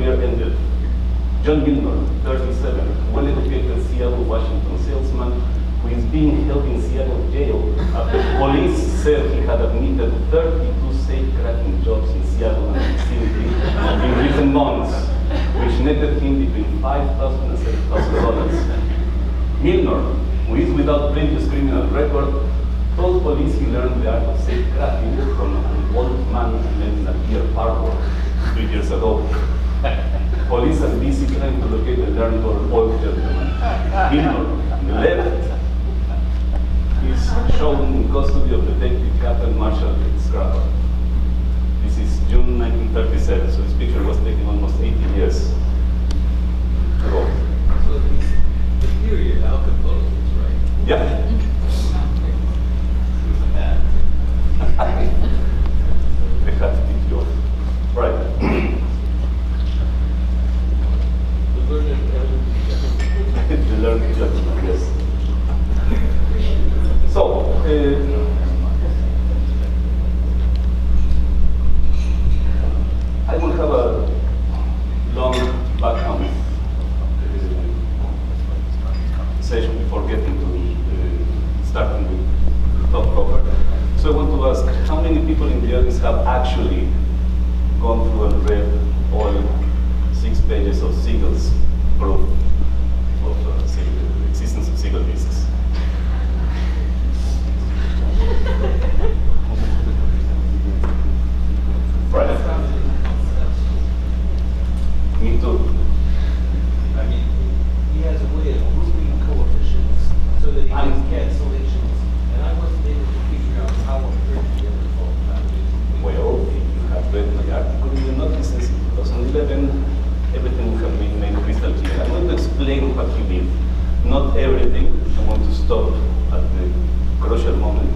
career ended. John Milnor, 37, well-educated Seattle, Washington salesman who is being held in Seattle jail after police said he had admitted 32 safe-cracking jobs in Seattle and vicinity in recent months, which netted him between $5,000 and $7,000. Milnor, who is without previous criminal record, told police he learned the art of safe-cracking from an old man named Napier Harbor 3 years ago. Police are busy trying to locate the learned old gentleman. Milnor, on the left, is shown in custody of Detective Captain Marshall Scrapper. This is June 1937, so this picture was taken almost 80 years ago. So the period, our composers, right? Yeah. They had to teach you off. Right. The learned gentleman, yes. So, I will have a long background session before getting to starting with the top proper. So I want to ask, how many people in the audience have actually gone through and read all 6 pages of Siegel's proof of the existence of Siegel basis? Right. Me too. I mean, he has a way of grouping coefficients so that he gets cancellations, and I wasn't able to figure out how on earth he ever thought about it. Well, if you have read my article in the notices in 2011, everything would have been made crystal clear. I'm going to explain what he did. Not everything. I want to stop at the crucial moment,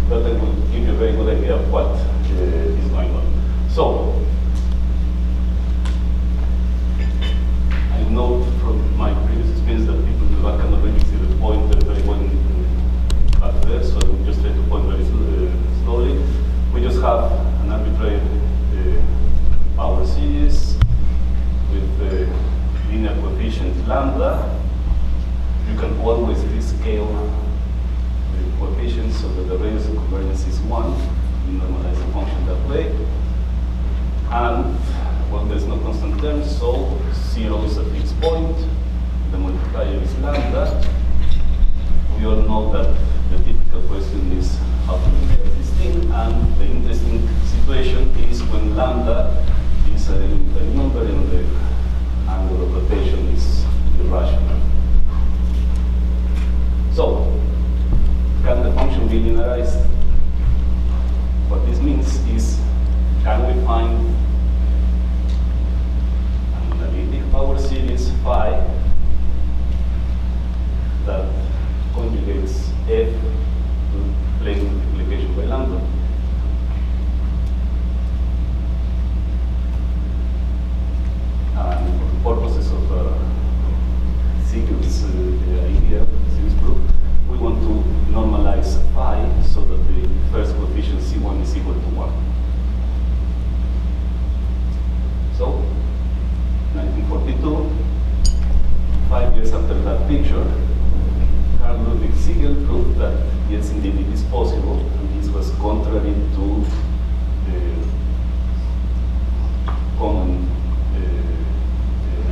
but I will give you a very good idea of what is going on. So, I know from my previous experience that people in the back cannot really see the pointer very well back there, so I will just try to point very slowly. We just have an arbitrary power series with the linear coefficient lambda. You can always rescale the coefficients so that the radius of convergence is 1. You normalize the function that way. And, well, there's no constant term, so 0 is a fixed point. The multiplier is lambda. We all know that the typical question is how to integrate this thing, and the interesting situation is when lambda is a number and the angle of rotation is irrational. So, can the function be linearized? What this means is, can we find an analytic power series phi that conjugates f to plane multiplication by lambda? And for the purposes of Siegel's idea, Siegel's proof, we want to normalize phi so that the first coefficient C1 is equal to 1. So, 1942, 5 years after that picture, Carl Ludwig Siegel proved that yes, indeed, it is possible, and this was contrary to the common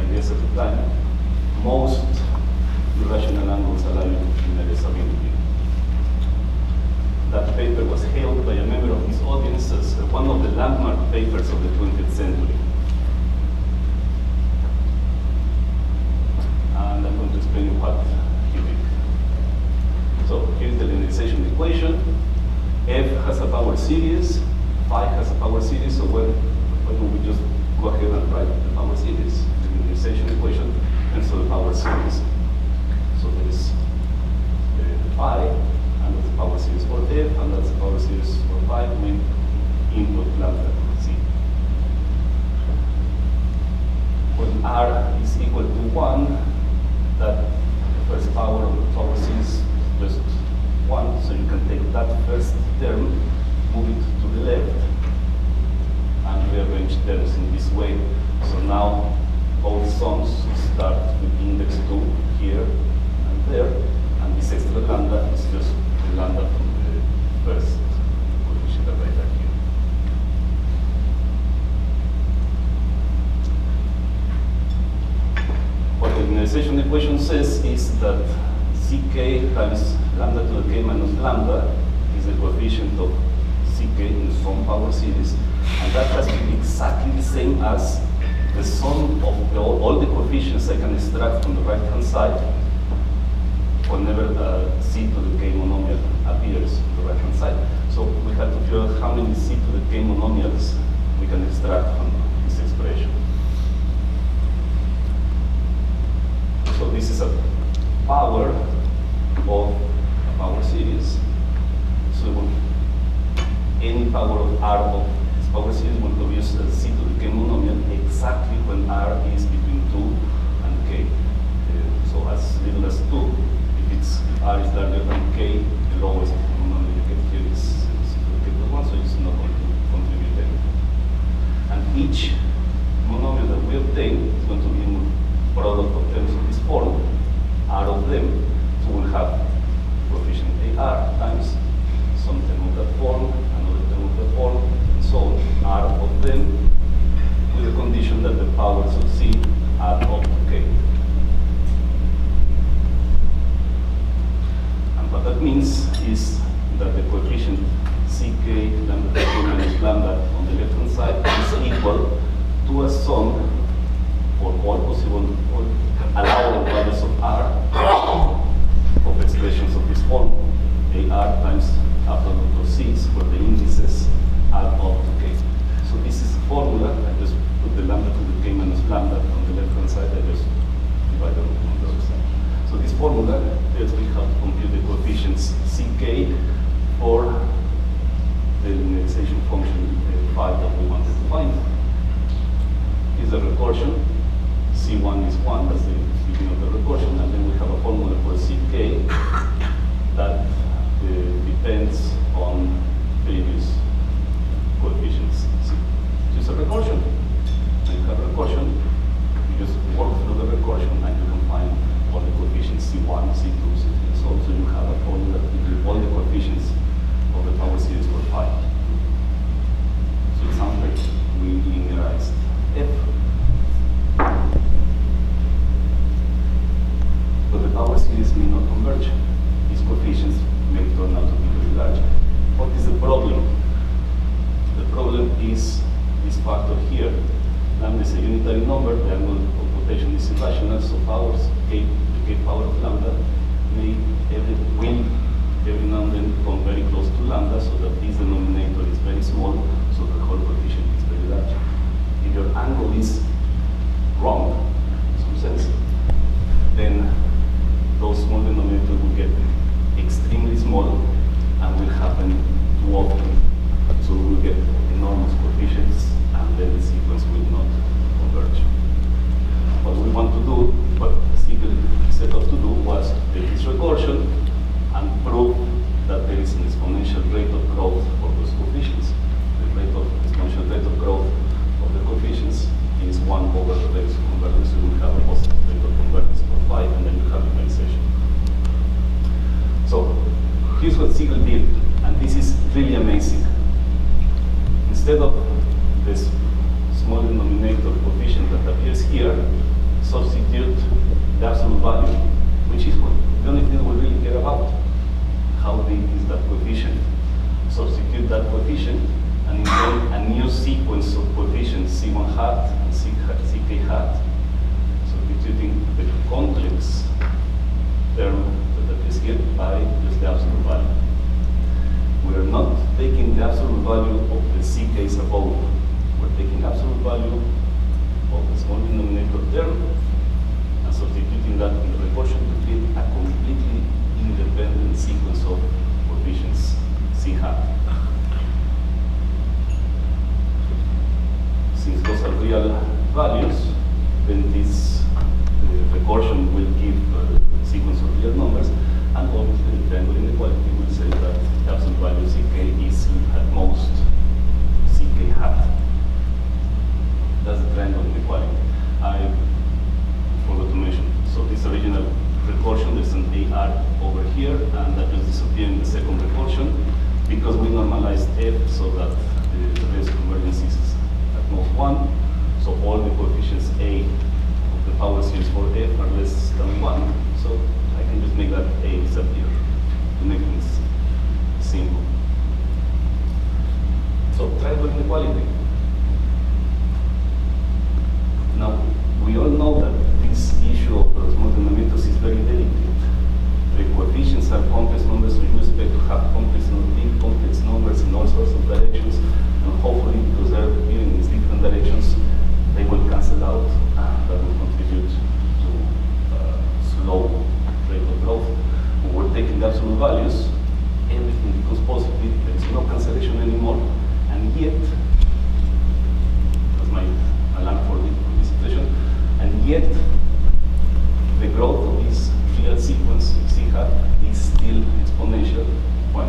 ideas at the time. Most irrational angles allow you to linearizability. That paper was hailed by a member of his audience as one of the landmark papers of the 20th century. And I'm going to explain you what he did. So here's the linearization equation. F has a power series, phi has a power series, so why don't we just go ahead and write the power series, the linearization equation, and so the power series. So there is phi, and that's the power series for F, and that's the power series for phi with input lambda c. When r is equal to 1, that the first power of the power series is just 1, so you can take that first term, move it to the left, and rearrange terms in this way. So now sums start with index 2 here and there, and this extra lambda is just the lambda from the first coefficient that I have here. What the linearization equation says is that ck times lambda to the k minus lambda is the coefficient of ck in some power series, and that has to be exactly the same as the sum of all the coefficients I can extract from the right-hand side whenever c to the k monomial appears on the right-hand side. So we have to figure out how many c to the k monomials we can extract from this expression. So this is a power of a power series. So any power of r of this power series will produce a c to the k monomial exactly when r is between 2 and k. So as little as 2, if r is larger than k, the lowest monomial you get here is c to the k plus 1, so it's not going to contribute anything. And each monomial that we obtain is going to be a product of terms of this form, r of them. So we'll have coefficient ar times some term of that form, another term of that form, and so on, r of them, with the condition that the powers of c add up to k. And what that means is that the coefficient ck lambda k minus lambda on the left-hand side is equal to a sum for all possible or allowable values of r of expressions of this form, ar times absolute of c's, where the indices add up to k. So this is a formula. I just put the lambda to the k minus lambda on the left-hand side. I just divide them on the other side. So this formula tells me how to compute the coefficients ck for the linearization function phi that we wanted to find. Is a recursion. C1 is 1, that's the beginning of the recursion, and then we have a formula for ck that depends on previous coefficients. So it's a recursion. When you have recursion, you just work through the recursion and you can find all the coefficients C1, C2, C3, and so on. So you have a formula that gives all the coefficients of the power series for phi. So it sounds like we linearized F. But the power series may not converge. These coefficients may turn out to be very large. What is the problem? The problem is this factor here. Lambda is a unitary number, the angle of rotation is irrational, so powers, k, the k power of lambda, will every now and then come very close to lambda, so that this denominator is very small, so the whole coefficient is very large. If your angle is wrong, in some sense, then those small denominators will get extremely small and will happen too often. So we will get enormous coefficients and then the sequence will not converge. What we want to do, what Siegel set out to do, was take this recursion and prove that there is an exponential rate of growth for those coefficients. The exponential rate of growth of the coefficients is 1 over the rate of convergence. So you will have a positive rate of convergence for phi, and then you have linearization. So here's what Siegel did, and this is really amazing. Instead of this small denominator coefficient that appears here, substitute the absolute value, which is what the only thing we really care about. How big is that coefficient? Substitute that coefficient and invent a new sequence of coefficients, C1 hat and CK hat, substituting the complex term that is here by just the absolute value. We are not taking the absolute value of the CK's above. We're taking absolute value of the small denominator term and substituting that in the recursion to get a completely independent sequence of coefficients, C hat. Since those are real values, then this recursion will give a sequence of real numbers, and obviously the triangle inequality will say that the absolute value of CK is at most CK hat. That's the triangle inequality. I so that the risk of emergency is at most 1. So all the coefficients A of the power series for F are less than 1. So I can just make that A disappear to make things simple. So triangle inequality. Now, we all know that this issue of the small denominators is very delicate. The coefficients are complex numbers, so you expect to have big complex numbers in all sorts of directions, and hopefully, because they're moving in these different directions, they will cancel out, and that will contribute to slow rate of growth. When we're taking absolute values, everything becomes positive, there is no cancellation anymore, and yet, that's my alarm for this situation, and yet, the growth of this real sequence, C hat, is still exponential when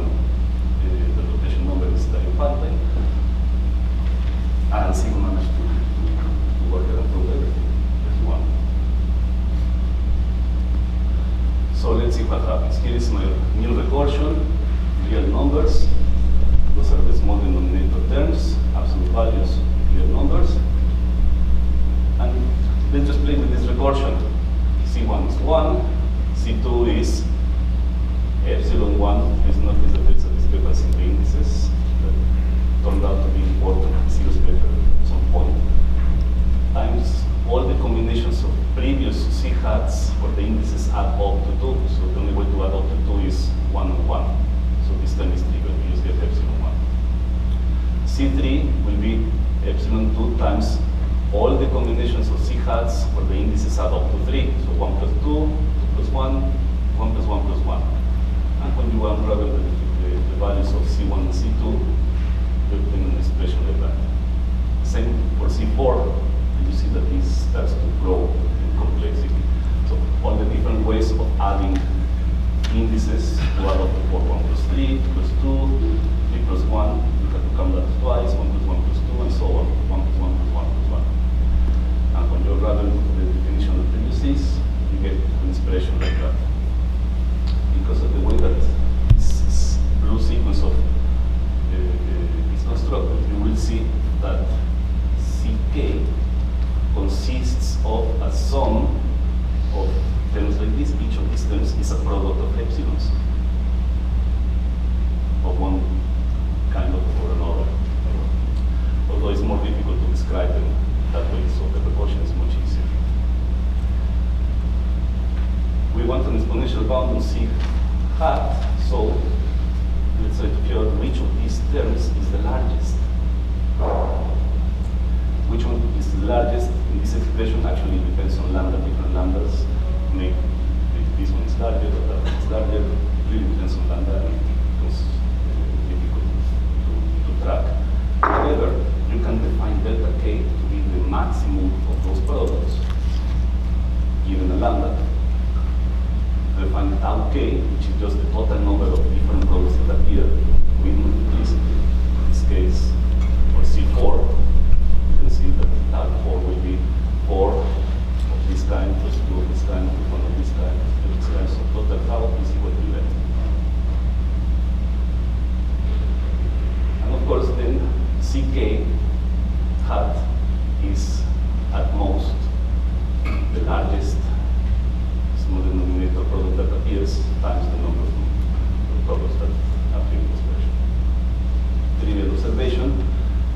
the rotation number is very infantile. And Siegel managed to work and prove everything as one. So let's see what happens. Here is my new recursion, real numbers. Those are the small denominator terms, absolute values, real numbers. And let's just play with this recursion. C1 is 1, C2 is epsilon 1. Please notice that there's a discrepancy in the indices that turned out to be important. C is better at some point. Times all the combinations of previous C hats for the indices add up to 2. So the only way to add up to 2 is 1 and 1. So this term is trivial. We just get epsilon 1. C3 will be epsilon 2 times all the combinations of C hats for the indices add up to 3. So 1 plus 2, 2 plus 1, 1 plus 1 plus 1. And when you unravel the values of C1 and C2, you obtain an expression like that. Same for C4, and you see that this starts to grow in complexity. So all the different ways of adding indices to add up to 4, 1 plus 3, 2 plus 2, 3 plus 1, you have to come that twice, 1 plus 1 plus 2, and so on, 1 plus 1 plus 1 plus 1. And when you unravel the definition of previous you get an expression like that. Because of the way that this blue sequence of is constructed, you will see that CK consists of a sum of terms like this. Each of these terms is a product of epsilons of one kind of or another. Although it's more difficult to describe them that way, so the recursion is much easier. We want an exponential bound on C hat, so let's try to figure out which of these terms is the largest. Which one is the largest in this expression actually depends on lambda. Different lambdas make this one is larger, or that one is larger. It really depends on lambda, and it becomes difficult to track. However, you can define delta K to be the maximum of those products given a lambda. Define tau K, which is just the total number of different products that appear with multiplicity. In this case, for C4, you can see that tau 4 will be 4 of this kind, plus 2 of this kind, plus 1 of this kind, plus 2 of this kind. So total tau is equal to 11. And of course, then CK hat is at most the largest small denominator product that appears times the number of products that appear in the expression. Trivial observation.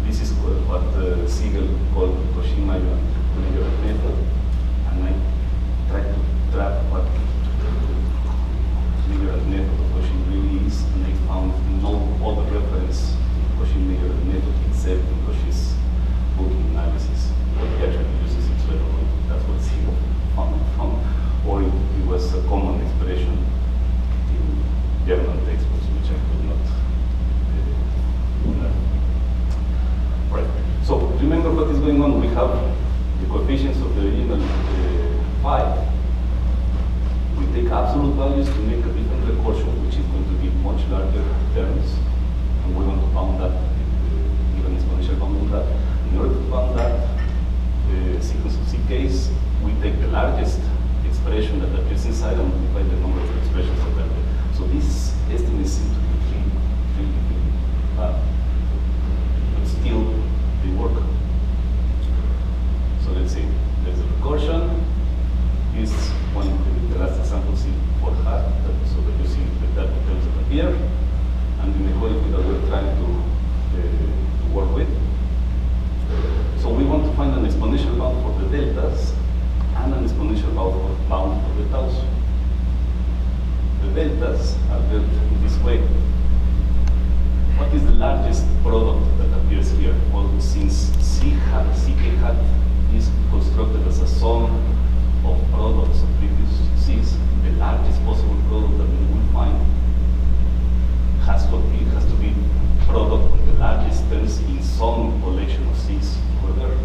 This is what Siegel called Cauchy-Mayor method, and I tried to track what Mayor method of Cauchy really is, and I found no other reference to Cauchy-Mayor method except in Cauchy's book analysis. What he actually uses is better. That's what Siegel found. Or it was a common expression in German textbooks, which I could not learn. Right. So remember what is going on. We have the coefficients of the original 5. We take absolute values to make a different recursion, which is going to be much larger terms, and we want to bound that, give an exponential bound on that. In order to bound that sequence of CKs, we take the largest expression that appears inside and multiply the number of expressions that are there. So these estimates seem to be really bad. still they work. So let's see, there's a recursion. Is one the last example see for hat, so that you see the type of terms that appear, and the inequality that we're trying to work with. So we want to find an exponential bound for the deltas and an exponential bound for the taus. The deltas are built in this way. What is the largest product that appears here? Well, since C hat, CK hat is constructed as a sum of products of previous C's, the largest possible product that we will find has to be product of the largest terms in some collection of C's over there.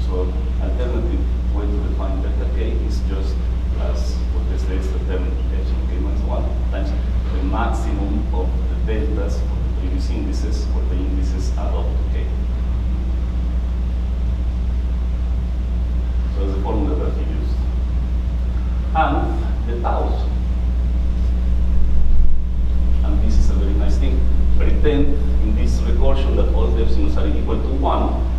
So alternative way to define delta K is just as what they say is the term epsilon K minus 1 times the maximum of the deltas for the previous indices or the indices add up to K. So that's the formula that he used. And the taus. And this is a very nice thing. Pretend in this recursion that all the epsilons are equal to 1.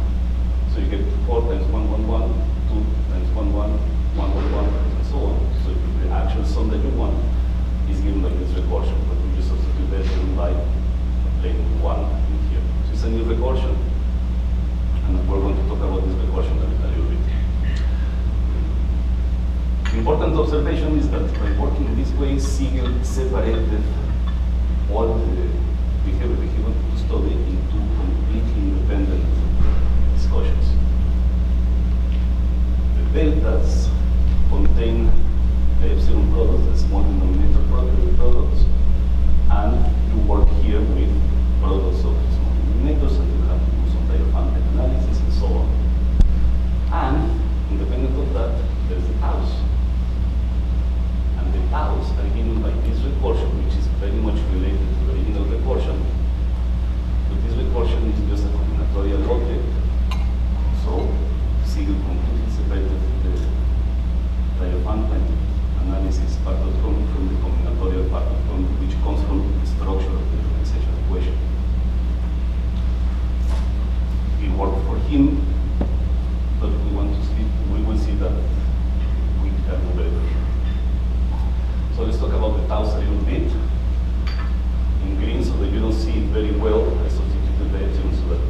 So you get 4 times 1, 1, 1, 2 times 1, 1, 1, 1, 1, and so on. So the actual sum that you want is given by this recursion, but we just substitute the epsilon by plain 1 in here. So it's a new recursion. And we're going to talk about this recursion a little bit. The important observation is that by working in this way, Siegel separated all the behavior that he wanted to study into completely independent discussions. The deltas contain the epsilon products, the small denominator products, and you work here with products of small denominators, and you have to do some diaphantic analysis and so on. And independent of that, there's the taus. And the taus are given by this recursion, which is very much related to the original recursion. But this recursion is just a combinatorial object. So Siegel completely separated the diaphantic analysis part of from the combinatorial part of which comes from the structure of the linearization equation. It worked for him, but we will see that we can do better. So let's talk about the taus a little bit. In green, so that you don't see it very well, I substituted the epsilon so that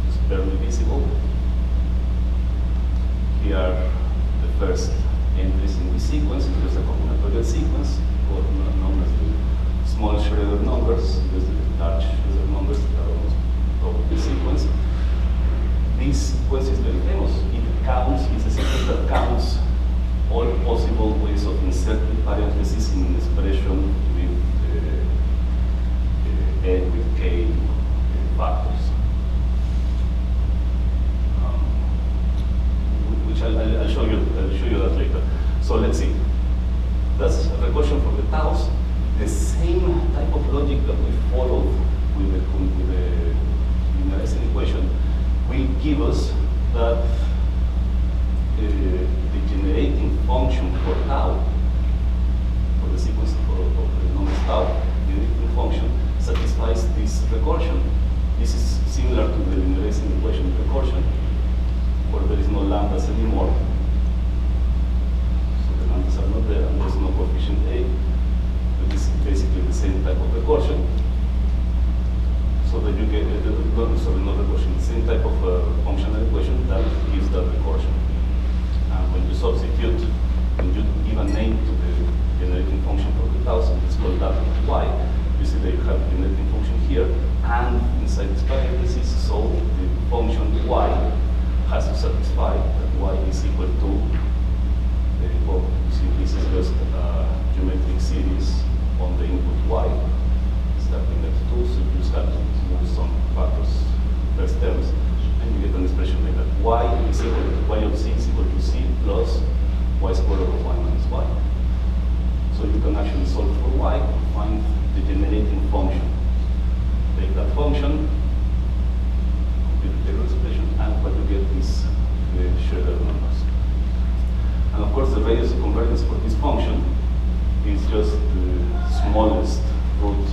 it's barely visible. Here are the first entries in the sequence. It's just a combinatorial sequence, or known as the small Schroeder numbers. There's the large Schroeder numbers that are almost top of the sequence. This sequence is very famous. It counts, it's a sequence that counts all possible ways of inserting parentheses in an expression with N with K factors. Which I'll show you that later. So let's see. That's a recursion for the taus. The same type of logic that we followed with the linearization equation will give us that the generating function for tau, for the sequence of the numbers tau, the generating function satisfies this recursion. This is similar to the linearization equation recursion, where there is no lambdas anymore. So the lambdas are not there, and there's no coefficient A. But this is basically the same type of recursion. So that you get not recursion, the same type of functional equation that gives that recursion. And when you substitute, when you give a name to the generating function for the taus, it's called that y. You see that you have the generating function here, and inside this parenthesis, so the function y has to satisfy that y is equal to, well, you see this is just a geometric series on the input y, starting at 2, so you just have to move some factors, first terms, and you get an expression like that. Y is equal to y of c is equal to c plus y squared over y minus y. So you can actually solve for y and find the generating function. Take that function, compute the Taylor expression, and what you get is the Schroeder numbers. And of course, the radius of convergence for this function is just the smallest root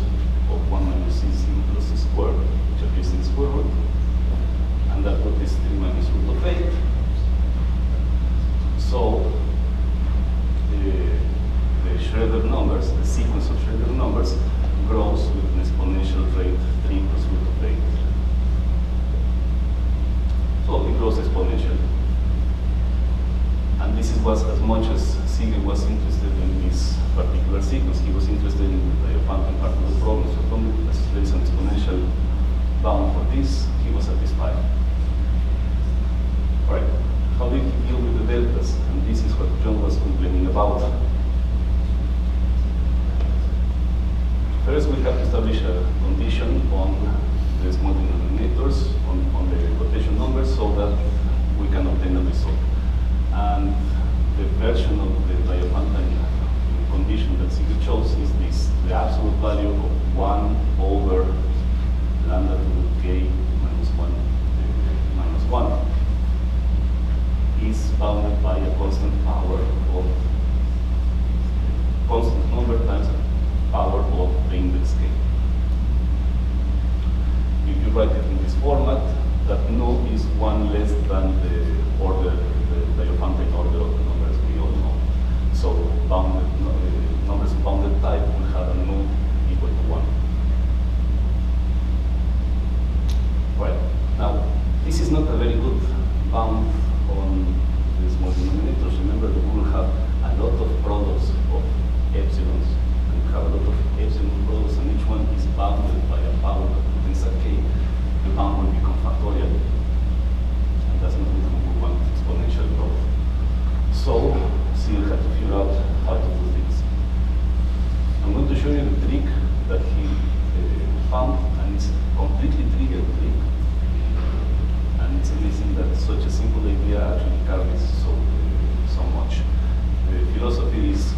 of 1 minus c plus c squared, which appears in the square root. and that what is 3 minus root of 8. So the Schroeder numbers, the sequence of Schroeder numbers, grows with an exponential rate 3 plus root of 8. So it grows exponentially. And this was as much as Siegel was interested in this particular sequence. He was interested in the Diophantom part of the problem. So from as there is an exponential bound for this, he was satisfied. All right. How did he deal with the deltas? And this is what John was complaining about. First, we have to establish a condition on the small denominators, on the rotation numbers, so that we can obtain a result. And the version of the Diophantom condition that Siegel chose is this: the absolute value of 1 over lambda to k minus 1 minus 1 is bounded by a constant power of constant number times the power of the index k. If you write it in this format, that nu is 1 less than the order, the Diophantom order of the numbers we all know. So bounded numbers of bounded type will have a nu equal to 1. Right. Now, this is not a very good bound on the small denominators. Remember that we will have a lot of products of epsilons, and we have a lot of epsilon products, and each one is bounded by a power that contains a k. The bound will become factorial, and that's not what we want exponential growth. So, Siegel had to figure out how to do this. I'm going to show you the trick that he found, and it's a completely trivial trick. And it's amazing that such a simple idea actually carries so much. The philosophy is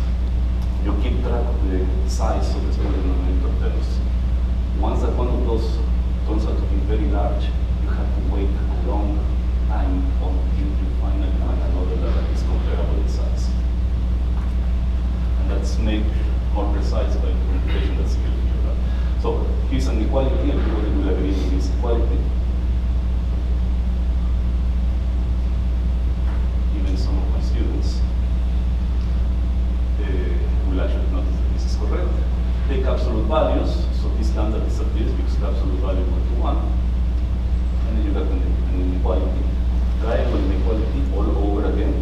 you keep track of the size of the small denominator terms. Once that one of those turns out to be very large, you have to wait a long time until you finally find another that is comparable in size. And that's made more precise by the computation that's here. So here's an equality, and everybody will agree to this equality. Even some of my students will actually notice that this is correct. Take absolute values, so this lambda disappears because the absolute value equal to 1. And then you get an inequality. Triangle inequality all over again.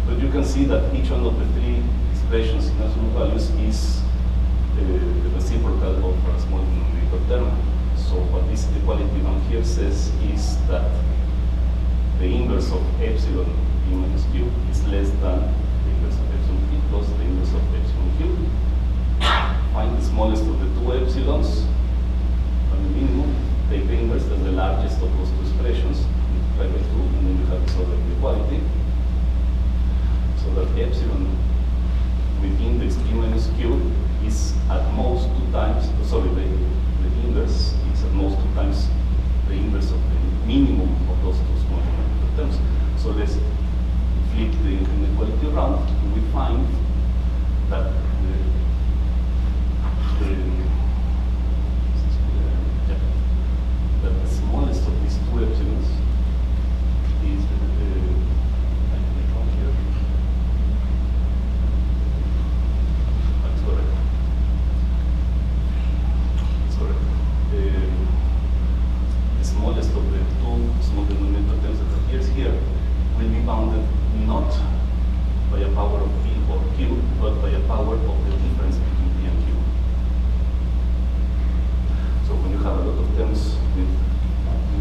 But you can see that each one of the 3 expressions in absolute values is the reciprocal of a small denominator term. So what this equality down here says is that the inverse of epsilon p minus q is less than the inverse of epsilon p plus the inverse of epsilon q. Find the smallest of the 2 epsilons from the minimum, take the inverse as the largest of those 2 expressions, multiply by 2, and then you have this order equality. So that epsilon with index p minus q is at most 2 times, sorry, the inverse is at most 2 times the inverse of the minimum of those 2 small denominator terms. So let's flip the inequality around, and we find that that the smallest of these 2 epsilons is I click on here. That's correct. It's correct. The smallest of the 2 small denominator terms that appears here will be bounded not by a power of p or q, but by a power of the difference between p and q. So when you have a lot of terms with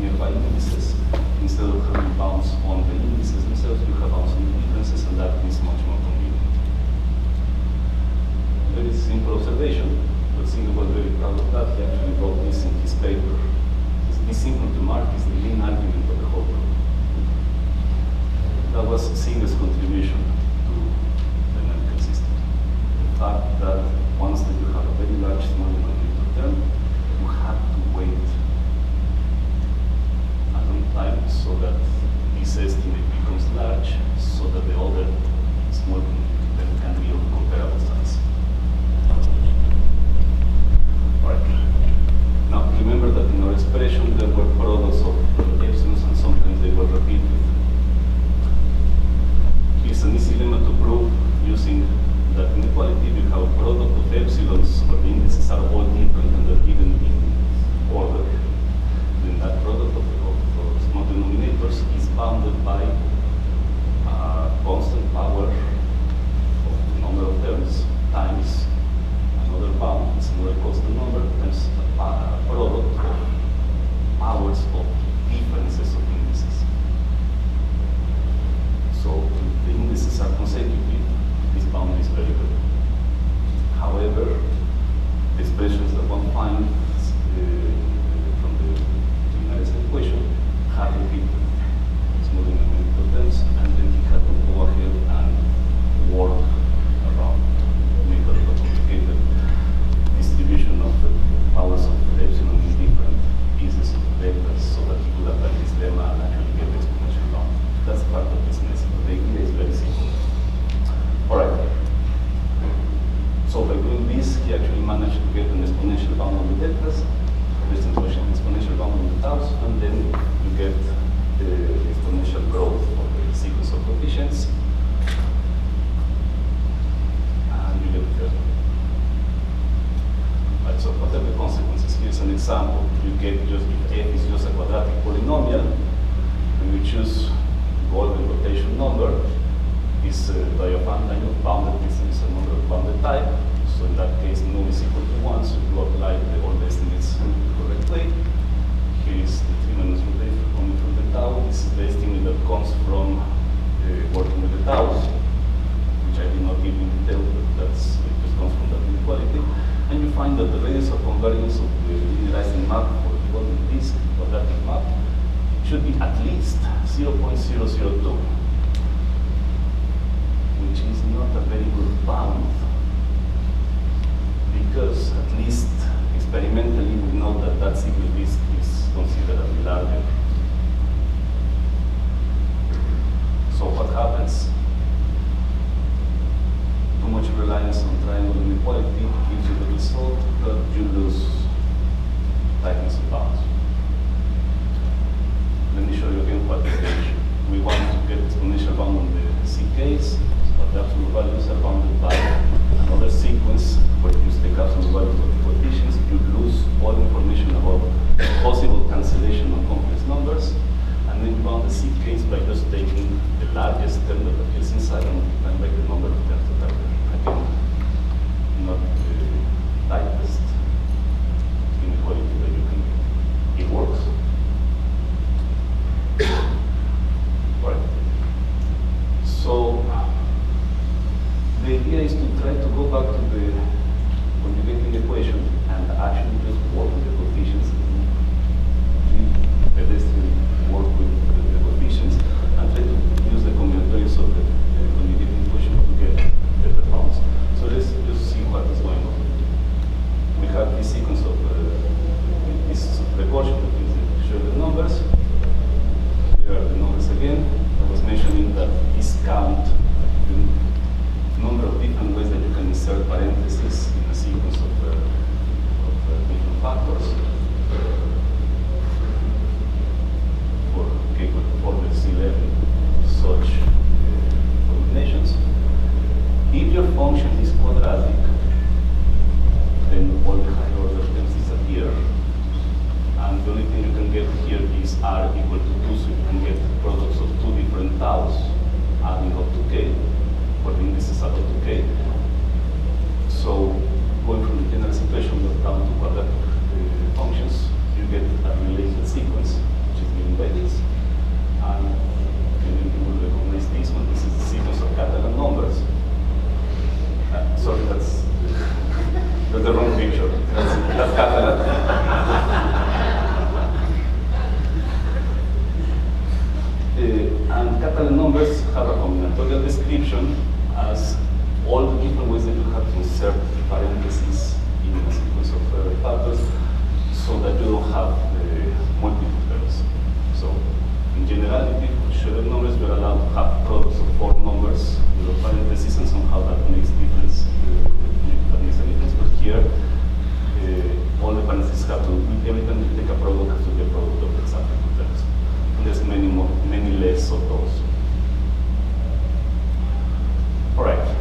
nearby indices, instead of having bounds on the indices themselves, you have bounds on the differences, and that is much more convenient. Very simple observation, but Siegel was very proud of that. He actually wrote this in his paper. This simple to mark is the main argument of the whole problem. That was Siegel's contribution to the dynamical system. The fact that once that you have a very large small denominator term, you have to wait a long time so that this estimate becomes large, so that the other small denominator term can be of comparable size. All right. Now remember that in our expression there were products of the indices are consecutive, this boundary is very good. However, the expressions that one finds from the linearization equation have repeated smooth in numerical terms, and then he had to go ahead and work around, make a complicated distribution of the powers of epsilon in different pieces of vectors so that he could apply this lemma and actually get the exponential bound. That's part of this mess, but the idea is very simple. All right. So by doing this, he actually managed to get an exponential bound on the deltas, this exponential bound on the taus, and then you get the exponential growth of the sequence of coefficients, and you get the right. So what are the consequences? Here's an example. You get just, if f is just a quadratic polynomial, and you choose golden rotation number, is bounded, this is a number of bounded type. So in that case, nu is equal to 1, so you apply all the estimates correctly. Here is the 3 minus root f coming from the tau. This is the estimate that comes from working with the taus, which I did not give in detail, but it just comes from that inequality. And you find that the radius of convergence of the linearizing map for the golden disk quadratic map should be at least 0.002. Which is not a very good bound, because at least experimentally we know that that single disk is considerably larger. So what happens? Too much reliance on triangle inequality gives you the result that you lose tightness of bounds. Let me show you again what is the issue. We want to get exponential bound on the C case. The absolute values are bounded by another sequence where you take absolute values of the coefficients. You lose all information about possible cancellation of complex numbers, and then you bound the C case by just taking the largest term that appears inside and multiplying by the number of terms that are there. Again, not the tightest inequality that you can get. It works. All right. So the idea is to try to go back to the conjugating equation and actually just work with the coefficients, pedestrian work with the coefficients, and try to use the combinatorials of the conjugating equation to get better bounds. So let's just see what is going on. We have this sequence of this proportion between the shaded numbers. Here are the numbers again. I was mentioning that this count number of different ways that you can insert parentheses in a sequence of different factors for k equal to order C11 such combinations. If your function is quadratic, then all the higher order terms disappear, and the only thing you can get here is r equal to 2, so you can get products of two different taus adding up to k. For the indices up to k. So going from the general equation down to quadratic functions, you get a related sequence, which is given by this. And you will recognize this one. This is the sequence of Catalan numbers. Sorry, that's the wrong picture. That's Catalan. And Catalan numbers have a combinatorial description as all the different ways that you have to insert parentheses in a sequence of factors so that you don't have multiple terms. So in generality, for shaded numbers, you're allowed to have products of 4 numbers with parentheses, and somehow that makes difference. That makes a difference. But here, all the parentheses have to, every time you take a product, has to be a product of exactly 2 terms. And there's many less of those. All right.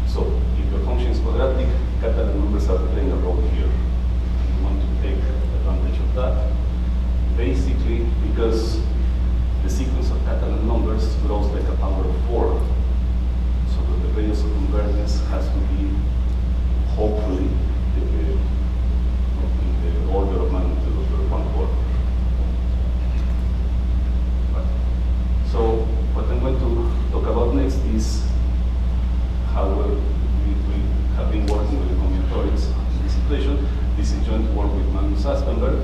So if your function is quadratic, Catalan numbers are playing a role here. You want to take advantage of that. Basically, because the sequence of Catalan numbers grows is how we have been working with the combinatorials in this situation. This is joint work with Magnus Aspenberg,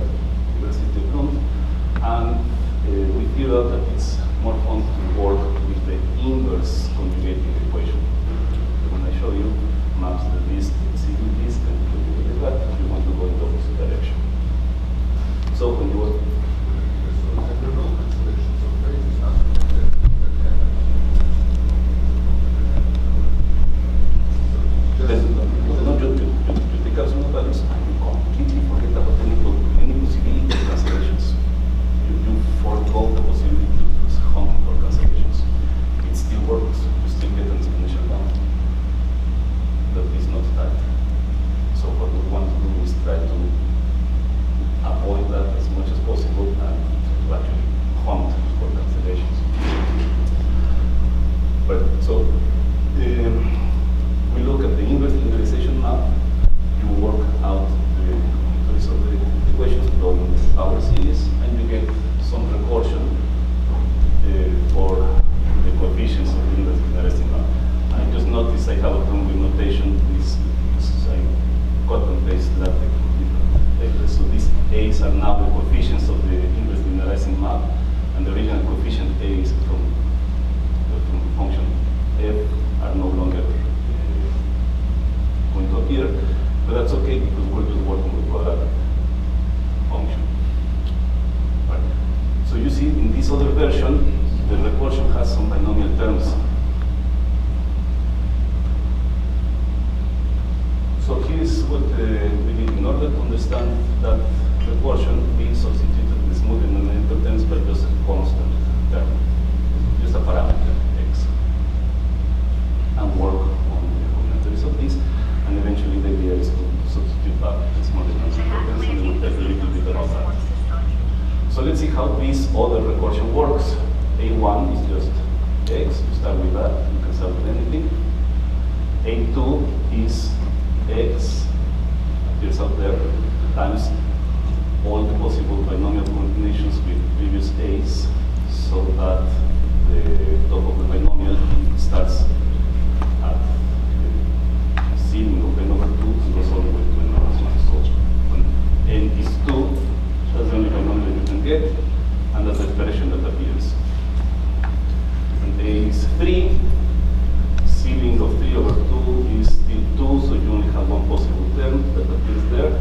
University of Lund, and we figure out that it's more fun to work with the inverse conjugating equation. When I show you maps the list, Siegel list, and conjugate that, you want to go in the opposite direction. So when you work, you take absolute values and you completely forget about any possibility of cancellations. You forego the possibility to hunt for cancellations. It still works. You still get an exponential down. That is not tight. So what we want to do is try to avoid that as much as possible and to actually hunt for cancellations. But so we look at the inverse linearization map. You work out the result of the equations blowing the power series, and you get some recursion for the coefficients of the inverse linearizing map. I just noticed I have a term with notation. This I cut and paste that from different papers. So these A's are now the coefficients of the inverse linearizing map, and the original coefficient A's from the function f are no longer going to appear, but that's okay because we're just working with quadratic function. Right. So you see in this other version, the recursion has some binomial terms. So here is what we did in order to understand that recursion. We substituted the smooth denominator terms by just a constant term, just a parameter x, and work on the combinatorials of this. And eventually the idea is to substitute back the small denominator terms, and we'll take a little bit about that. So let's see how this other recursion works. A1 is just x. You start with that. You can start with anything. A2 is x, appears up there, times all the possible binomial combinations with previous a's, so that the top of the binomial starts at the ceiling of n over 2 and goes all the way to n over 1. So when n is 2, that's the only binomial you can get, and that's the expression that appears. When a is 3, ceiling of 3 over 2 is still 2, so you only have one possible term that appears there.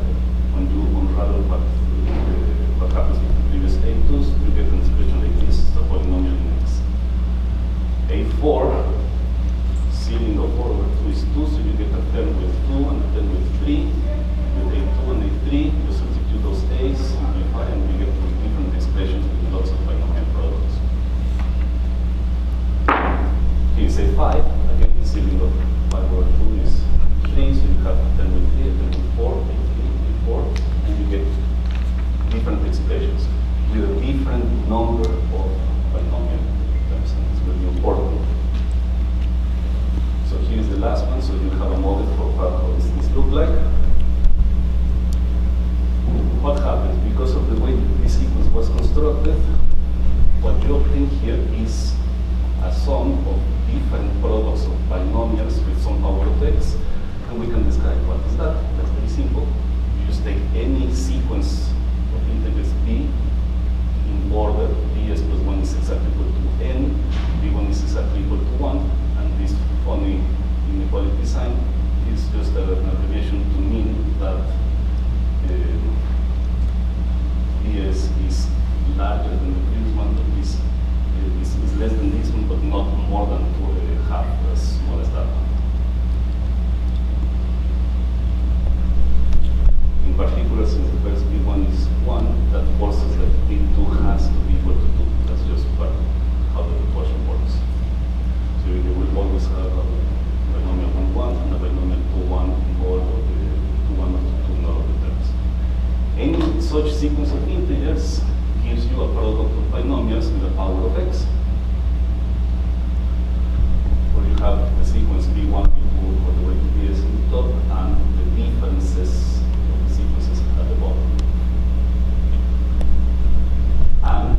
When you unravel what happens with the previous A2s, you get an expression like this, a polynomial in X. A4, ceiling of 4 over 2 is 2, so you get a term with 2 and a term with 3. With A2 and A3, you substitute those A's, simplify, and you get different expressions with lots of binomial products. Here is A5, again, the ceiling of 5 over 2 is 3, so you have a term with 3, a term with 4, A3, A4, and you get different expressions with a different number of binomial terms, and it's really important. So here's the last one, so you have a model for how does this look like. What happens? Because of the way this sequence was constructed, what you obtain here is a sum of different products of binomials with some power of x, and we can describe what is that. That's very simple. You just take any sequence of integers b in order. bs plus 1 is exactly equal to n, b1 is exactly equal to 1, and this funny inequality sign is just an abbreviation to mean that bs is larger than the previous one, but this is less than this one, but not more than half as small as that one. In particular, since the first b1 is 1, that forces that b2 has to be equal to 2. That's just part of how the equation works. So you will always have a binomial 1, 1 and a binomial 2, 1 in all of the 2, 1 and 2 in all of the terms. Any such sequence of integers gives you a product of binomials with a power of x. Where you have the sequence b1, b2, all the way to bs in the top, and the differences of the sequences at the bottom. And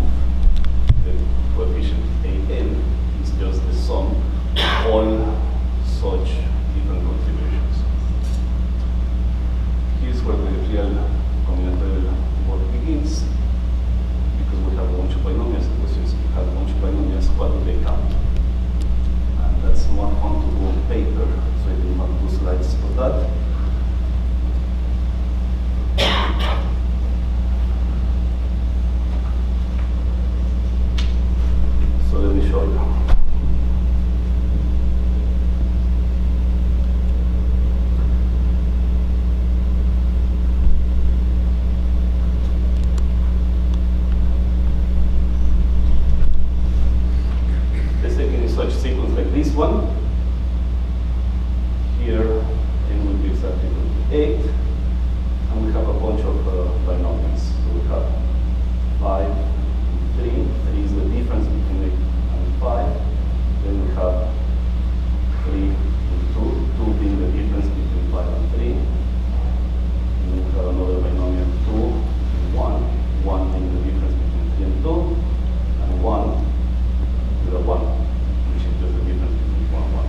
the coefficient an is just the sum of such sequence like this one, here n will be exactly equal to 8, and we have a bunch of binomials. So we have 5, 3. 3 is the difference between 8 and 5. Then we have 3 and 2, 2 being the difference between 5 and 3. And then we have another binomial 2 and 1, 1 being the difference between 3 and 2, and 1 with a 1, which is just the difference between 1 and 1.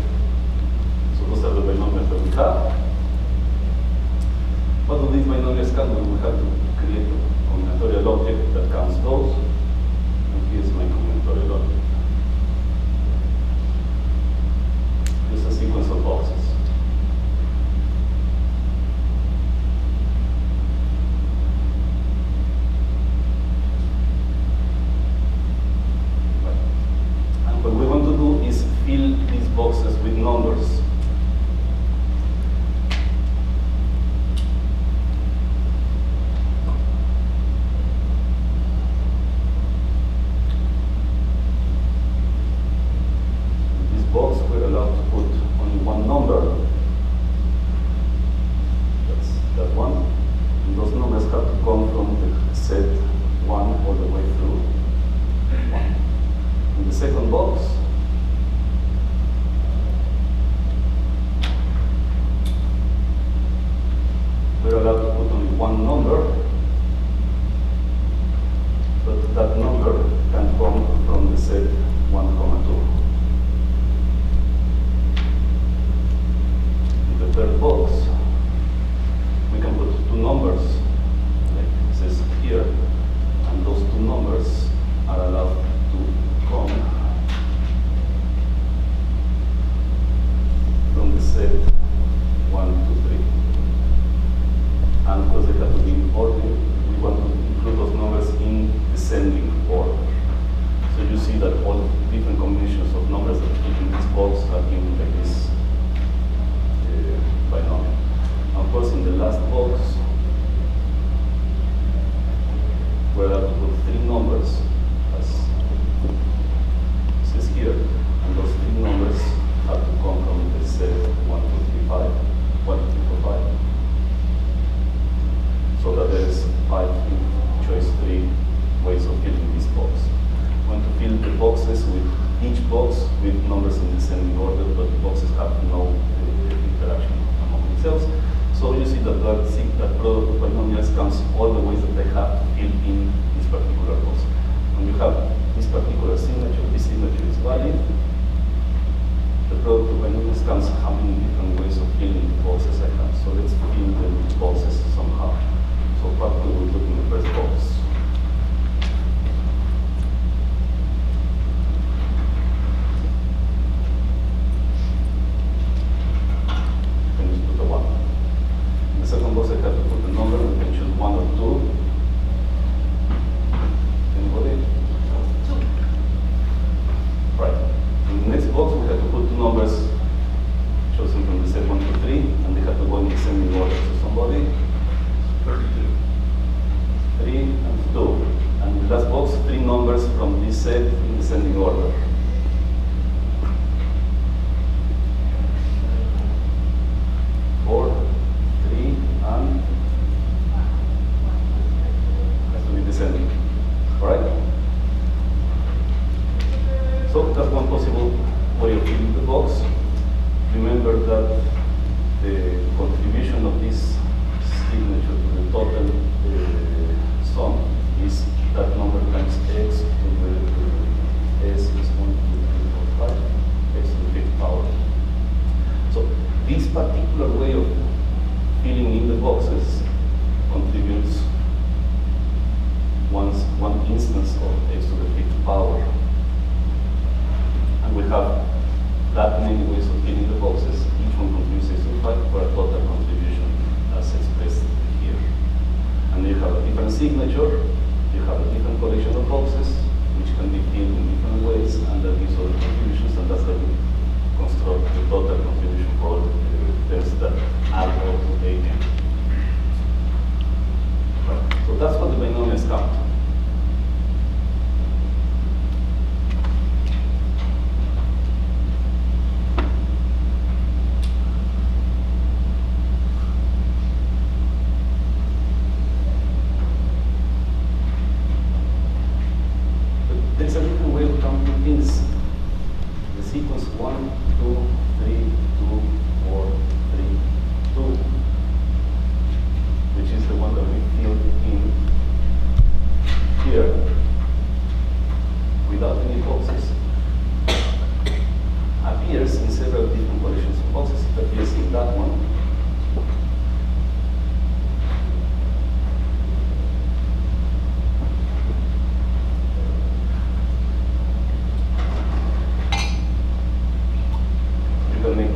So those are the binomials that we have. What do these binomials can do? We have to create a combinatorial object that counts those. And here's my combinatorial object. Just a sequence of boxes. And what we want to do is fill these boxes with numbers. Count. sequence 1, 2, 3, 2, 4, 3, 2, which is the one that we filled in here without any boxes, appears in several different collections of boxes. It appears in that one. You can make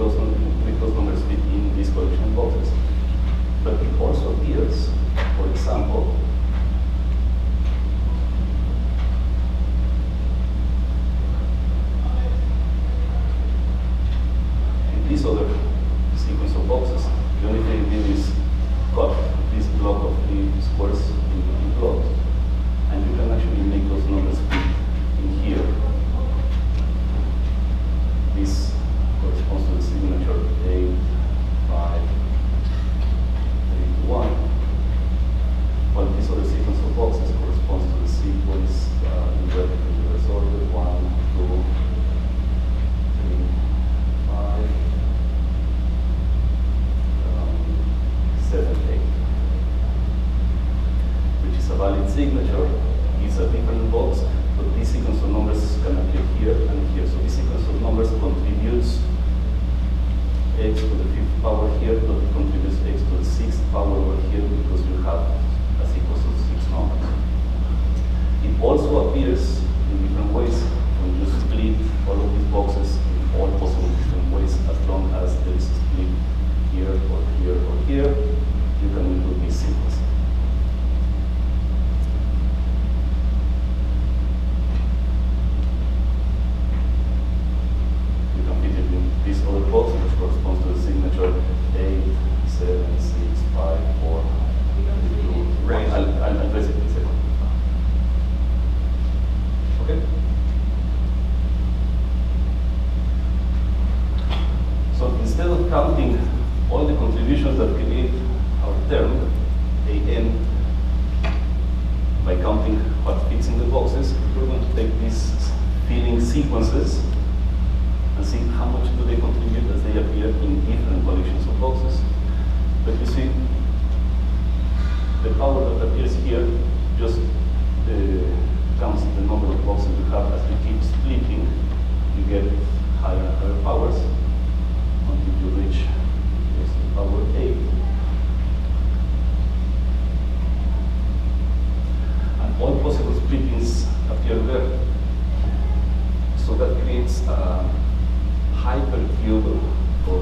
those numbers fit in these collection boxes. But it also appears, for example, this other sequence of boxes. The only thing we did is cut this block of 3 squares in blocks, and you can actually make those numbers fit in here. This corresponds to the signature 8, 5, 3, 1, while this other sequence of boxes corresponds to the sequence in reverse order 1, 2, 3, 5. 7, 8, which is a valid signature. It's a different box, but this sequence of numbers can appear here and here. So this sequence of numbers contributes x to the 5th power here, but it contributes x to the 6th power over here because you have a sequence of 6 numbers. It also appears in different ways when you split all of these boxes in all possible different ways, as long as there is a split here or here or here, you can include this sequence. You can fit it in this other box, which corresponds to the signature 8, 7, 6, 5, 4, 3, 2, 1. I'll address it in a second. Okay? So instead of counting all the contributions that create our term, AN, by counting what fits in the boxes, we're going to take these filling sequences and see how much do they contribute as they appear in different collections of boxes. But you see, the power that appears here just counts the number of boxes you have. As you keep splitting, you get higher and higher powers until you reach power 8. And all possible splittings appear there. So that creates a hypercube of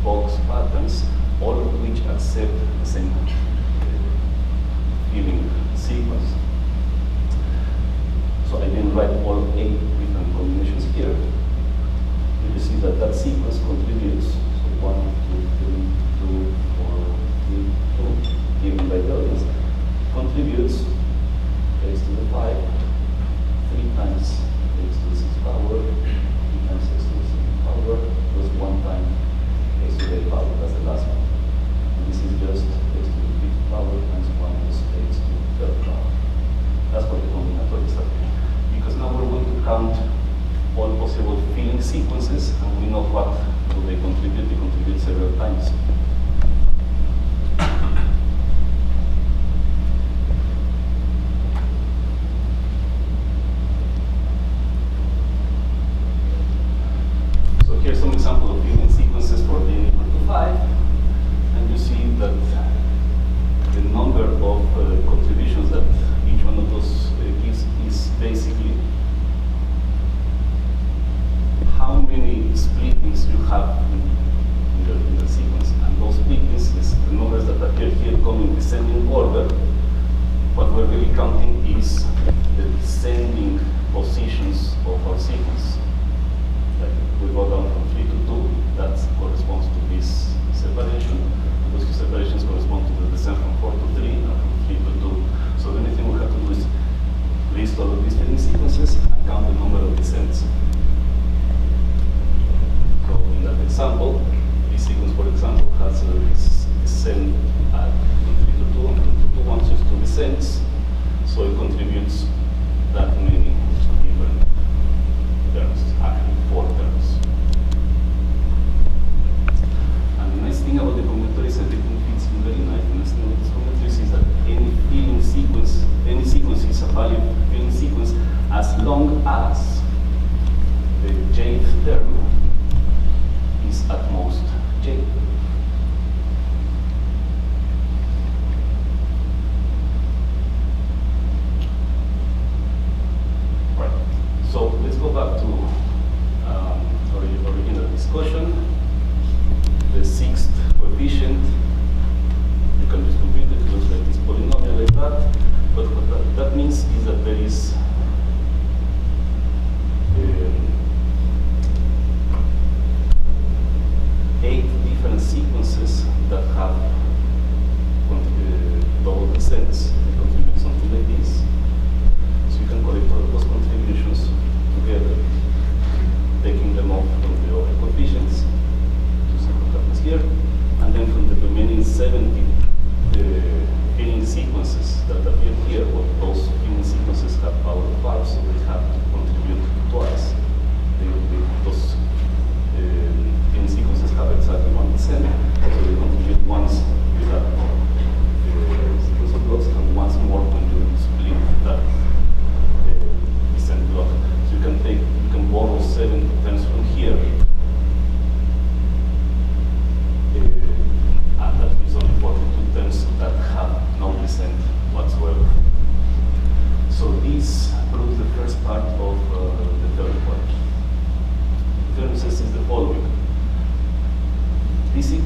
box patterns, all of which accept the same filling sequence. So I didn't write all 8 different combinations here. You see that that sequence contributes. So 1, 2, 3, 2, 4, 3, 2, given by the audience, contributes x to the 5, 3 times x to the 6th power, 3 times x to the 7th power, plus 1 time x to the 8th power. That's the last one. And this is just x to the 5th power times 1 plus x to the 3rd power. That's what the combinatorial is doing. Because now we're going to count all possible filling sequences, and we know what do they contribute. They contribute several times. So here's some example of filling sequences for n equal to 5, and you see that the number of contributions that each one of those gives is basically how many splittings you have in the sequence. And those splittings is the numbers that appear here come in descending order. What we're really counting is the descending positions of our sequence. Like we go down from 3 to 2, that corresponds to this separation. Those two separations correspond to the descent from 4 to 3 and from 3 to 2. So the only thing we have to do is list all of these filling sequences and count the number of descents. So in that example, this sequence, for example, has this descent at 3 to 2 and from 2 to 1, so it's 2 descents. So it contributes that many different terms, actually 4 terms.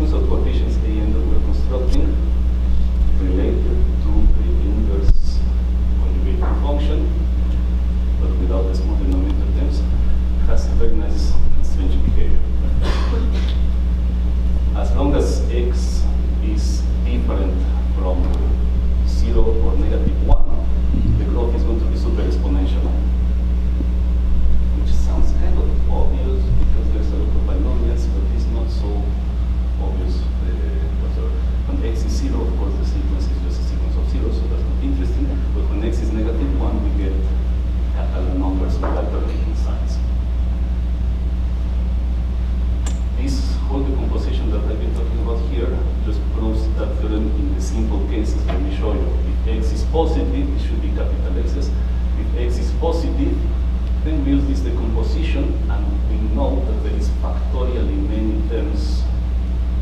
sequence of coefficients a n that we're constructing related to the inverse conjugating function, but without the small denominator terms, has a very nice and strange behavior. As long as x is different from 0 or negative 1, the growth is going to be super exponential. Which sounds kind of obvious because there's a lot of binomials, but it's not so obvious whatsoever. When x is 0, of course, the sequence is just a sequence of 0, so that's not interesting. But when x is negative 1, we get capital numbers with alternating signs. This whole decomposition that I've been talking about here just proves that theorem in the simple cases. Let me show you. If x is positive, it should be capital X's. If x is positive, then we use this decomposition, and we know that there is factorially many terms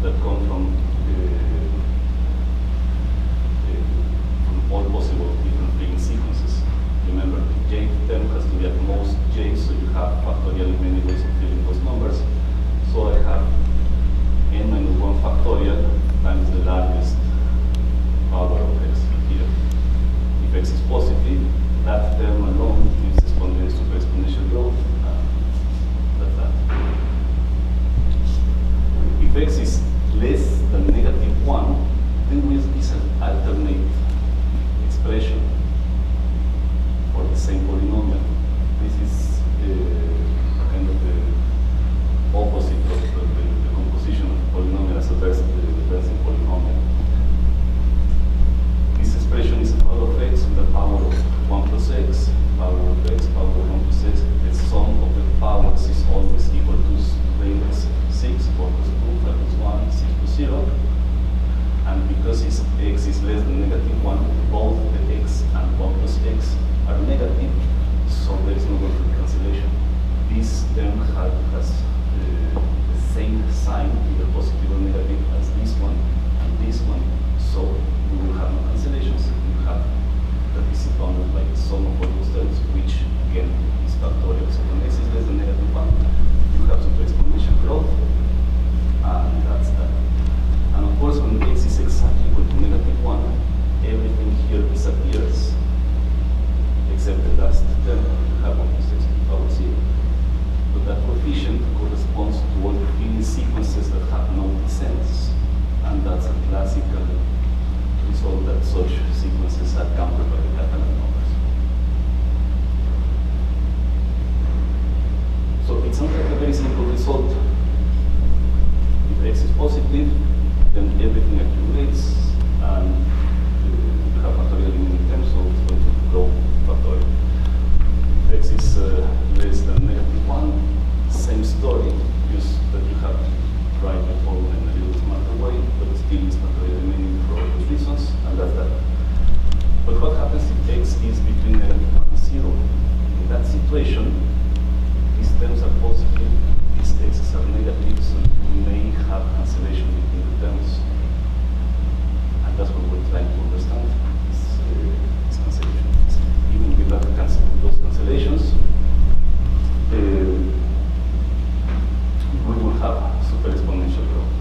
that come from all possible different Playing sequences. Remember, the j term has to be at most j, so you have factorially many ways of filling those numbers. So I have n minus 1 factorial times the largest power of x here. If x is positive, that term alone gives super exponential growth. That's that. If x is less than negative 1, then we use this alternate expression for the same polynomial. This is kind of the opposite of the composition of the polynomial as a Bernstein polynomial. This expression is a power of x with the power of 1 plus x, power of x, power of 1 plus x. The sum of the powers is always equal to range 6, 4 plus 2, 5 plus 1, 6 plus 0. And because x is less than negative 1, both the x and 1 plus x are negative, so there is no going to be cancellation. This term has the same sign, either positive or negative, as this one and this one, so we will have no cancellations. We will have that this is bounded by the sum of all those terms, which again is factorial. So when x is less than negative 1, you have super exponential growth, and that's that. And of course, when x is exactly equal to negative 1, everything here disappears, except the last term, you have 1 plus x to the power 0. But that coefficient corresponds to all the Playing sequences that have no descents. And that's a classical result that such sequences are countered by the Catalan numbers. So it sounds like a very simple result. If x is positive, then everything accumulates, and you have factorial in many terms, so it's going to grow factorial. If x is less than negative 1, same story, just that you have to write the formula in a little smarter way, but it still is factorial remaining for obvious reasons, and that's that. But what happens if x is between negative 1 and 0? In that situation, these terms are positive, these x's are negative, so you may have cancellation between the terms. And that's what we're trying to understand, is cancellation. Even without those cancellations, we will have super exponential growth.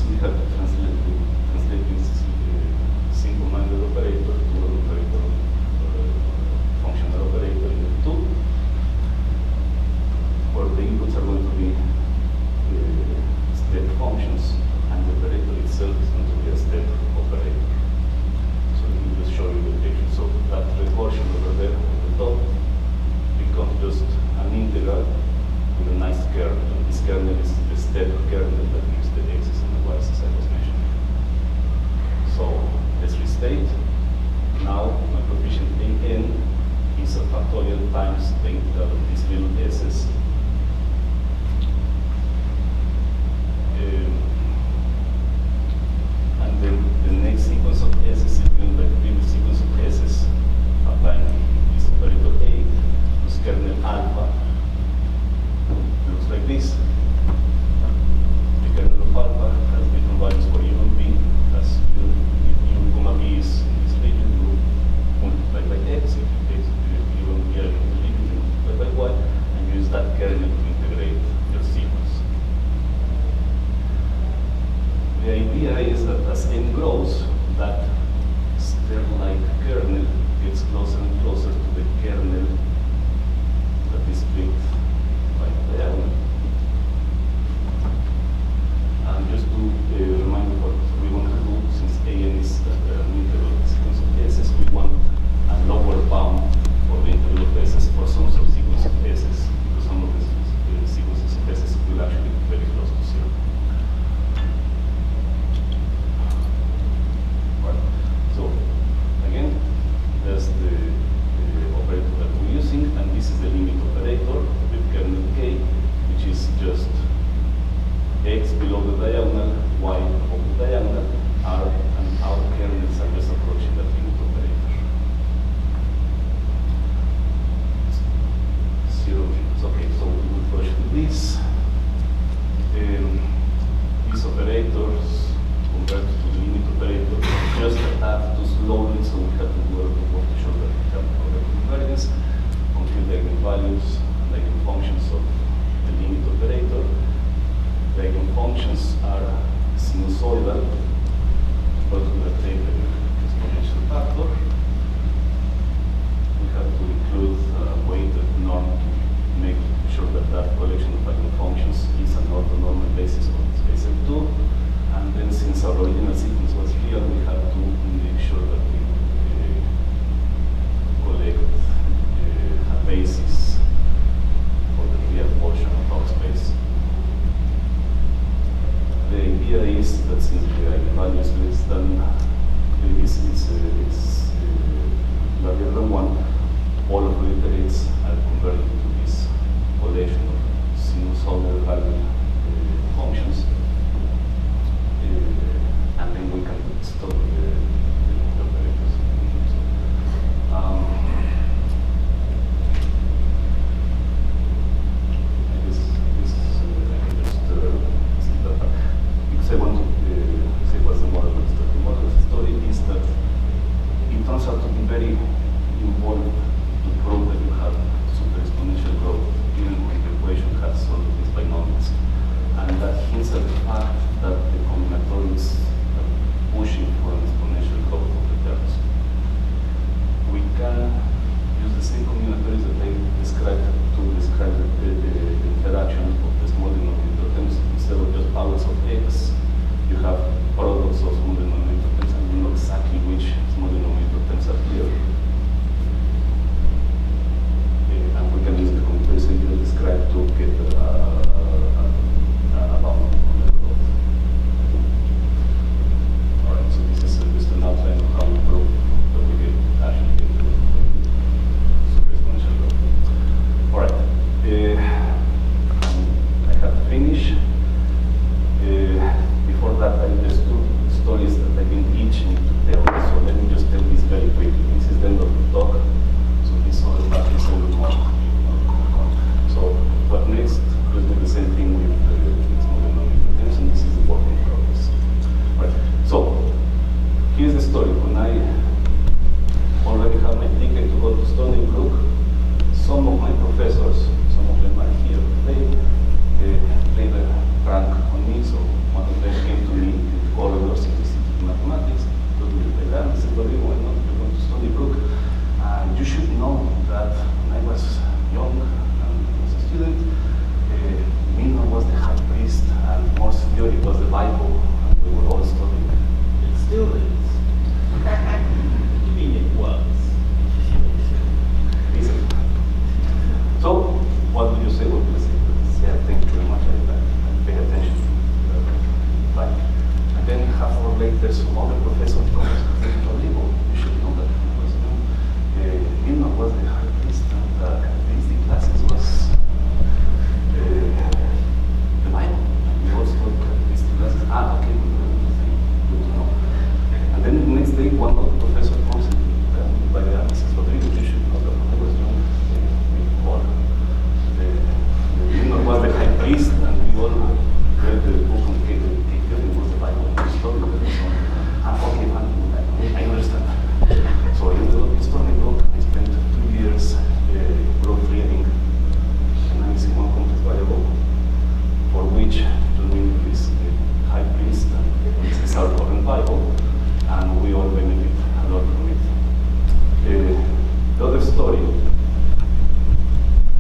we have to translate this single-minded operator to an operator, functional operator in F2, where the inputs are going to be step functions, and the operator itself is going to be a step operator. So let me just show you the picture. So that recursion over there at the top becomes just an integral with a nice kernel. This kernel is the step kernel that gives the x's and the y's as I was mentioning. So let's restate. Now my coefficient an is a factorial times the integral of these little s's. And then the next sequence of s's is given by the previous sequence of s's, applying this operator a, whose kernel alpha looks like this. The kernel of alpha has different values for u and b. As if u comma b is in this region, you multiply by x. If u and b are in this region, you multiply by y, and use that kernel to integrate your sequence. The idea is that as n grows, that stem-like kernel gets closer and closer to the kernel that is split by the diagonal. And just to remind you what we want to do, since an is an integral sequence of s's, we want a lower bound for the integral of s's for some subsequence of s's, because some of the sequences of s's will actually be very close to zero. So again, there's the operator that we're using, and this is the limit operator with kernel k, which is just x below the diagonal, y above the diagonal, r and our kernels are just approaching that limit operator. Zero limits. Okay, so we will push this. These operators convert to the limit operator, just add to slowly, so we have to work to show that we have correct invariance, compute the eigenvalues and eigenfunctions of the limit operator. The eigenfunctions are sinusoidal, but we have taken an exponential factor. We have to include a weighted norm to make sure that that collection of eigenfunctions is an orthonormal basis of the space F2. And then, since our original sequence was here, we have to make sure that we collect a basis for the real portion of our space. The idea is that since the eigenvalue is less than it's larger than 1, all of the iterates are converted to this collection of sinusoidal value functions. And then we can stop the operators. I guess I can just skip that part. Because I want to say what's the moral of the story. The moral of the story is that it turns out to be very important to prove that you have super exponential growth, even when the equation has all of these binomials. And that hints at the fact that the combinatorials are pushing for an exponential growth of the terms. We can use the same combinatorials that I described to describe the interaction of the small denominator terms. Instead of just powers of x, you have products of small denominator terms, and you know exactly which small denominator terms are here. And we can use the comparison you described to get about on the growth. Alright, so this is just an outline of how we prove that we get actually get super exponential growth. Alright, I have to finish. Before that, there's two stories that I've been itching to tell. So let me there's some other professor of course, Rodrigo, you should know that because Milnor was the high priest, and characteristic classes was the Bible. We also taught characteristic classes. Okay, good to know. And then the next day, one of the professor comes by the and says, Rodrigo, you should know that when I was young, Milnor was the high priest, and we all read the book on Catholic. It was the Bible. Okay, I understand. So I ended up installing book. I spent 2 years proofreading, analyzing one complex variable, for which John Milnor is the high priest, and this is our current Bible, and we all benefit a lot from it. The other story,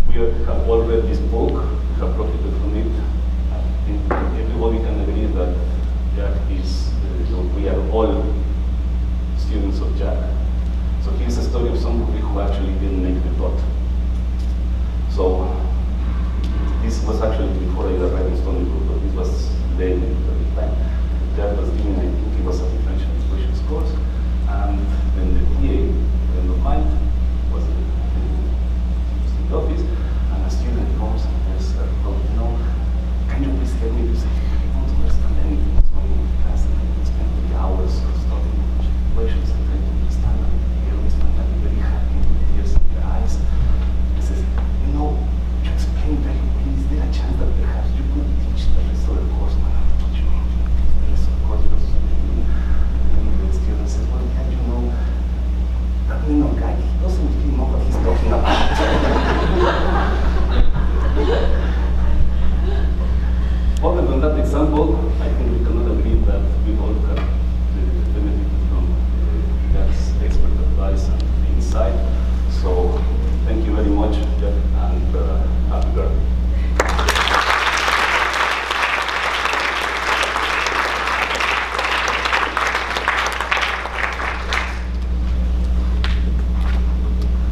we have all read this book, we have profited from it. I think everybody can agree that Jack is, we are all students of Jack. So here's a story of somebody who actually didn't make the cut. So this was actually before I arrived in Stony Brook, but this was then at the time. Jack was giving, I think it was a differential equations course, and then the TA, friend of mine, was in the office, and a student comes and says, can you please help me to say, I don't understand anything what's going on in class, and I spend 3 hours studying equations and trying to understand, and the girl is finally very happy with tears in her eyes. He says, you explained very well, is there a chance that perhaps you could teach the rest of the course? What you mean? The rest of the course, because the student says, well, yeah, that Milnor guy, he doesn't really know what he's talking about. Other than that example, I think we cannot agree that we all have benefited from Jack's expert advice and insight. So thank you very much, Jack, and happy birthday.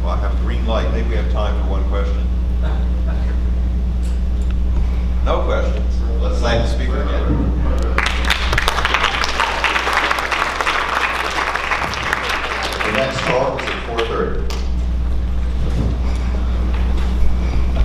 Well, I have a green light. Maybe we have time for one question. No questions. Let's thank the speaker again. The next talk is at 4:30.